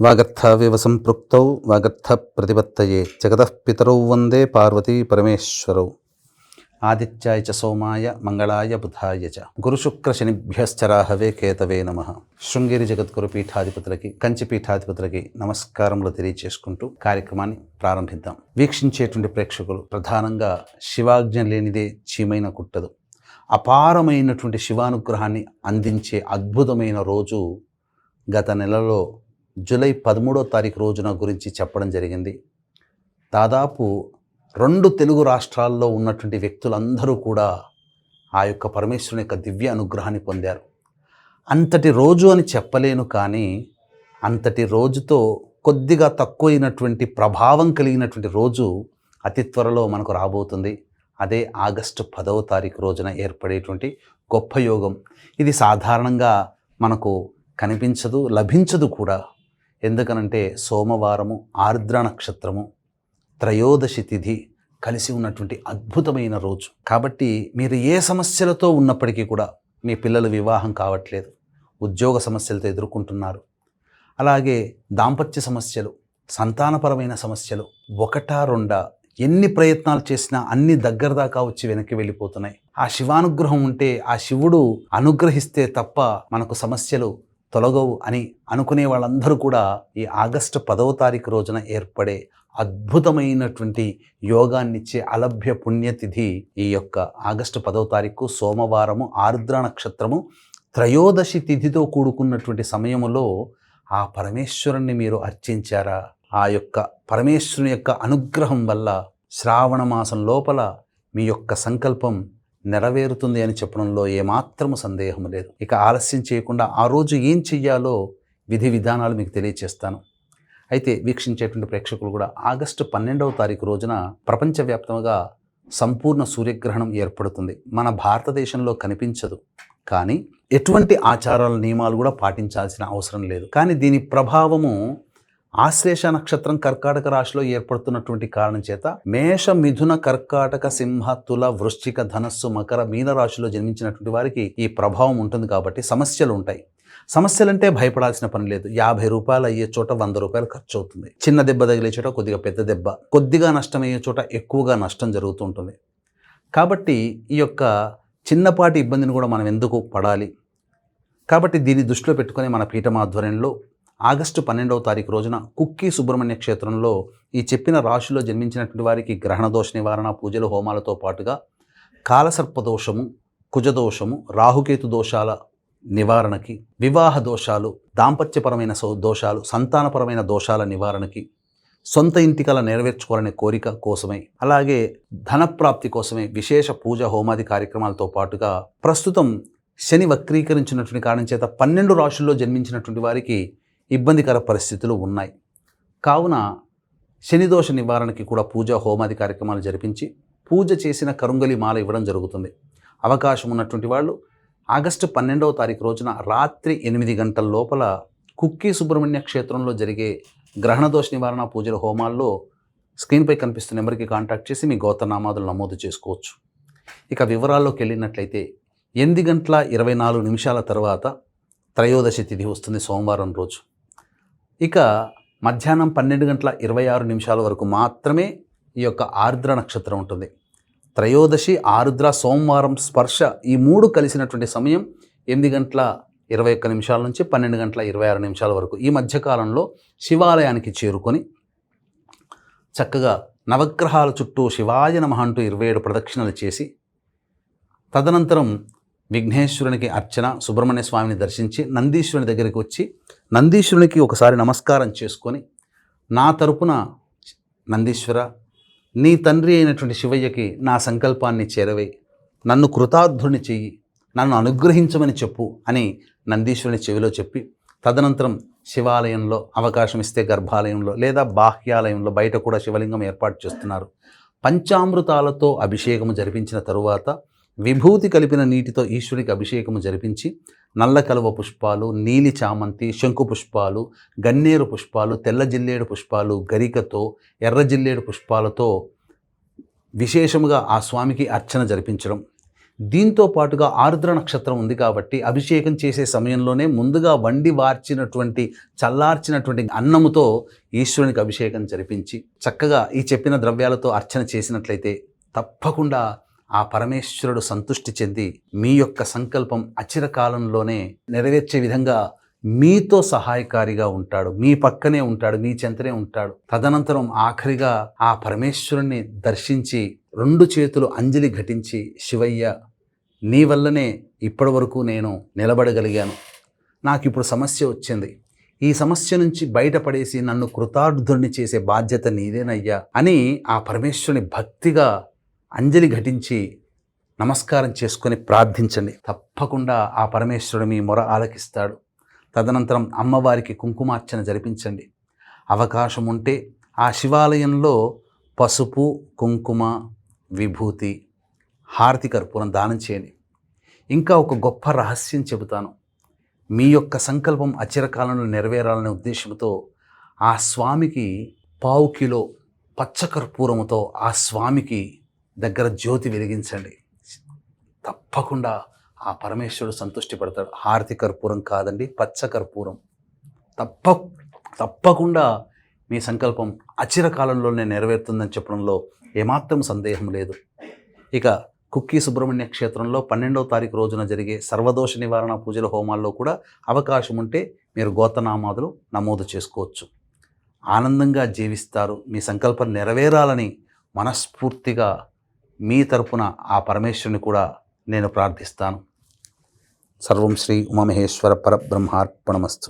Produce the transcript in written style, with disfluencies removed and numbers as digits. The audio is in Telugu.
వాగర్థావివ సంపృక్తౌ వాగర్థ ప్రతిపత్తయే జగతః పితరౌ వందే పార్వతీ పరమేశ్వరౌ. ఆదిత్యాయ చ సోమాయ మంగళాయ బుధాయ చ గురుశుక్ర శనిభ్యశ్చరాహవే కేతవే నమః. శృంగేరి జగద్గురు పీఠాధిపతులకి, కంచి పీఠాధిపతులకి నమస్కారములు తెలియచేసుకుంటూ కార్యక్రమాన్ని ప్రారంభిద్దాం. వీక్షించేటువంటి ప్రేక్షకులు ప్రధానంగా శివాజ్ఞ లేనిదే చీమైన కుట్టదు, అపారమైనటువంటి శివానుగ్రహాన్ని అందించే అద్భుతమైన రోజు గత నెలలో జూలై 13వ తారీఖు రోజున గురించి చెప్పడం జరిగింది. దాదాపు 2 తెలుగు రాష్ట్రాల్లో ఉన్నటువంటి వ్యక్తులందరూ కూడా ఆ యొక్క పరమేశ్వరుని యొక్క దివ్య అనుగ్రహాన్ని పొందారు. అంతటి రోజు అని చెప్పలేను, కానీ అంతటి రోజుతో కొద్దిగా తక్కువైనటువంటి ప్రభావం కలిగినటువంటి రోజు అతి త్వరలో మనకు రాబోతుంది. అదే ఆగస్టు 10వ తారీఖు రోజున ఏర్పడేటువంటి గొప్ప యోగం. ఇది సాధారణంగా మనకు కనిపించదు, లభించదు కూడా. ఎందుకనంటే సోమవారము, ఆర్ద్ర నక్షత్రము, త్రయోదశి తిథి కలిసి ఉన్నటువంటి అద్భుతమైన రోజు. కాబట్టి మీరు ఏ సమస్యలతో ఉన్నప్పటికీ కూడా, మీ పిల్లల వివాహం కావట్లేదు, ఉద్యోగ సమస్యలతో ఎదుర్కొంటున్నారు, అలాగే దాంపత్య సమస్యలు, సంతానపరమైన సమస్యలు, ఒకటా రెండా, ఎన్ని ప్రయత్నాలు చేసినా అన్ని దగ్గర దాకా వచ్చి వెనక్కి వెళ్ళిపోతున్నాయి. ఆ శివానుగ్రహం ఉంటే, ఆ శివుడు అనుగ్రహిస్తే తప్ప మనకు సమస్యలు తొలగవు అని అనుకునే వాళ్ళందరూ కూడా ఈ ఆగస్టు 10వ తారీఖు రోజున ఏర్పడే అద్భుతమైనటువంటి యోగాన్నిచ్చే అలభ్య పుణ్యతిథి ఈ యొక్క ఆగస్టు 10వ తారీఖు సోమవారము, ఆర్ద్ర నక్షత్రము, త్రయోదశి తిథితో కూడుకున్నటువంటి సమయములో ఆ పరమేశ్వరుణ్ణి మీరు అర్చించారా? ఆ యొక్క పరమేశ్వరుని యొక్క అనుగ్రహం వల్ల శ్రావణ మాసం లోపల మీ యొక్క సంకల్పం నెరవేరుతుంది అని చెప్పడంలో ఏమాత్రము సందేహం లేదు. ఇక ఆలస్యం చేయకుండా ఆ రోజు ఏం చెయ్యాలో విధి విధానాలు మీకు తెలియచేస్తాను. అయితే వీక్షించేటువంటి ప్రేక్షకులు కూడా ఆగస్టు 12వ తారీఖు రోజున ప్రపంచవ్యాప్తంగా సంపూర్ణ సూర్యగ్రహణం ఏర్పడుతుంది. మన భారతదేశంలో కనిపించదు, కానీ ఎటువంటి ఆచారాల నియమాలు కూడా పాటించాల్సిన అవసరం లేదు. కానీ దీని ప్రభావము ఆశ్లేష నక్షత్రం కర్కాటక రాశిలో ఏర్పడుతున్నటువంటి కారణం చేత మేష, మిథున, కర్కాటక, సింహ, తుల, వృశ్చిక, ధనస్సు, మకర, మీన రాశిలో జన్మించినటువంటి వారికి ఈ ప్రభావం ఉంటుంది. కాబట్టి సమస్యలు ఉంటాయి. సమస్యలంటే భయపడాల్సిన పని లేదు. 50 రూపాయలు అయ్యే చోట 100 రూపాయలు ఖర్చు అవుతుంది. చిన్న దెబ్బ తగిలే చోట కొద్దిగా పెద్ద దెబ్బ, కొద్దిగా నష్టం అయ్యే చోట ఎక్కువగా నష్టం జరుగుతూ ఉంటుంది. కాబట్టి ఈ యొక్క చిన్నపాటి ఇబ్బందిని కూడా మనం ఎందుకు పడాలి? కాబట్టి దీన్ని దృష్టిలో పెట్టుకొని మన పీఠం ఆధ్వర్యంలో ఆగస్టు 12వ తారీఖు రోజున కుక్కి సుబ్రహ్మణ్య క్షేత్రంలో ఈ చెప్పిన రాశిలో జన్మించినటువంటి వారికి గ్రహణ దోష నివారణ పూజలు, హోమాలతో పాటుగా కాలసర్పదోషము, కుజదోషము, రాహుకేతు దోషాల నివారణకి, వివాహ దోషాలు, దాంపత్యపరమైన దోషాలు, సంతానపరమైన దోషాల నివారణకి, సొంత ఇంటికల నెరవేర్చుకోవాలనే కోరిక కోసమై, అలాగే ధనప్రాప్తి కోసమే విశేష పూజ, హోమాది కార్యక్రమాలతో పాటుగా ప్రస్తుతం శని వక్రీకరించినటువంటి కారణం చేత 12 రాశుల్లో జన్మించినటువంటి వారికి ఇబ్బందికర పరిస్థితులు ఉన్నాయి. కావున శనిదోష నివారణకి కూడా పూజ, హోమాది కార్యక్రమాలు జరిపించి పూజ చేసిన కరుంగలి మాల ఇవ్వడం జరుగుతుంది. అవకాశం ఉన్నటువంటి వాళ్ళు ఆగస్టు 12వ తారీఖు రోజున రాత్రి 8 గంటల లోపల కుక్కి సుబ్రహ్మణ్య క్షేత్రంలో జరిగే గ్రహణదోష నివారణ పూజల హోమాల్లో స్క్రీన్పై కనిపిస్తున్న నెంబర్కి కాంటాక్ట్ చేసి మీ గోత్రనామాదులు నమోదు చేసుకోవచ్చు. ఇక వివరాల్లోకి వెళ్ళినట్లయితే 8:24 తర్వాత త్రయోదశి తిథి వస్తుంది, సోమవారం రోజు. ఇక మధ్యాహ్నం 12:26 వరకు మాత్రమే ఈ యొక్క ఆర్ద్ర నక్షత్రం ఉంటుంది. త్రయోదశి, ఆరుద్ర, సోమవారం, స్పర్శ ఈ 3 కలిసినటువంటి సమయం 8:21 నుంచి 12:26 వరకు. ఈ మధ్యకాలంలో శివాలయానికి చేరుకొని చక్కగా నవగ్రహాల చుట్టూ శివాయ నమః అంటూ 27 ప్రదక్షిణలు చేసి, తదనంతరం విఘ్నేశ్వరునికి అర్చన, సుబ్రహ్మణ్య స్వామిని దర్శించి నందీశ్వరుని దగ్గరికి వచ్చి నందీశ్వరునికి ఒకసారి నమస్కారం చేసుకొని, నా తరపున నందీశ్వర, నీ తండ్రి అయినటువంటి శివయ్యకి నా సంకల్పాన్ని చేరవై నన్ను కృతార్థుని చెయ్యి, నన్ను అనుగ్రహించమని చెప్పు అని నందీశ్వరుని చెవిలో చెప్పి, తదనంతరం శివాలయంలో అవకాశం ఇస్తే గర్భాలయంలో లేదా బాహ్యాలయంలో బయట కూడా శివలింగం ఏర్పాటు చేస్తున్నారు. పంచామృతాలతో అభిషేకము జరిపించిన తరువాత విభూతి కలిపిన నీటితో ఈశ్వరునికి అభిషేకము జరిపించి, నల్ల కలువ పుష్పాలు, నీలి చామంతి, శంకు పుష్పాలు, గన్నేరు పుష్పాలు, తెల్ల జిల్లేడు పుష్పాలు, గరికతో, ఎర్ర జిల్లేడు పుష్పాలతో విశేషముగా ఆ స్వామికి అర్చన జరిపించడం. దీంతో పాటుగా ఆరుద్ర నక్షత్రం ఉంది కాబట్టి అభిషేకం చేసే సమయంలోనే ముందుగా వండి వార్చినటువంటి చల్లార్చినటువంటి అన్నముతో ఈశ్వరునికి అభిషేకం జరిపించి చక్కగా ఈ చెప్పిన ద్రవ్యాలతో అర్చన చేసినట్లయితే తప్పకుండా ఆ పరమేశ్వరుడు సంతృష్టి చెంది మీ యొక్క సంకల్పం అచిరకాలంలోనే నెరవేర్చే విధంగా మీతో సహాయకారిగా ఉంటాడు, మీ పక్కనే ఉంటాడు, మీ చెంతనే ఉంటాడు. తదనంతరం ఆఖరిగా ఆ పరమేశ్వరుణ్ణి దర్శించి 2 చేతులు అంజలి ఘటించి, శివయ్య నీ వల్లనే ఇప్పటి వరకు నేను నిలబడగలిగాను, నాకు ఇప్పుడు సమస్య వచ్చింది, ఈ సమస్య నుంచి బయటపడేసి నన్ను కృతార్థుడిని చేసే బాధ్యత నీదేనయ్యా అని ఆ పరమేశ్వరుని భక్తిగా అంజలి ఘటించి నమస్కారం చేసుకొని ప్రార్థించండి. తప్పకుండా ఆ పరమేశ్వరుడు మీ మొర ఆలకిస్తాడు. తదనంతరం అమ్మవారికి కుంకుమార్చన జరిపించండి. అవకాశం ఉంటే ఆ శివాలయంలో పసుపు, కుంకుమ, విభూతి, హారతి కర్పూరం దానం చేయండి. ఇంకా ఒక గొప్ప రహస్యం చెబుతాను. మీ యొక్క సంకల్పం అచిరకాలంలో నెరవేరాలనే ఉద్దేశంతో ఆ స్వామికి 1/4 కిలో పచ్చకర్పూరముతో ఆ స్వామికి దగ్గర జ్యోతి వెలిగించండి. తప్పకుండా ఆ పరమేశ్వరుడు సంతృష్టి పడతాడు. హారతి కర్పూరం కాదండి, పచ్చకర్పూరం. తప్పకుండా మీ సంకల్పం అచిరకాలంలోనే నెరవేరుతుందని చెప్పడంలో ఏమాత్రం సందేహం లేదు. ఇక కుక్కి సుబ్రహ్మణ్య క్షేత్రంలో 12వ తారీఖు రోజున జరిగే సర్వదోష నివారణ పూజల హోమాల్లో కూడా అవకాశం ఉంటే మీరు గోత్రనామాదులు నమోదు చేసుకోవచ్చు. ఆనందంగా జీవిస్తారు. మీ సంకల్పం నెరవేరాలని మనస్ఫూర్తిగా మీ తరపున ఆ పరమేశ్వరుని కూడా నేను ప్రార్థిస్తాను. సర్వం శ్రీ ఉమామహేశ్వర పరబ్రహ్మార్పణమస్తు.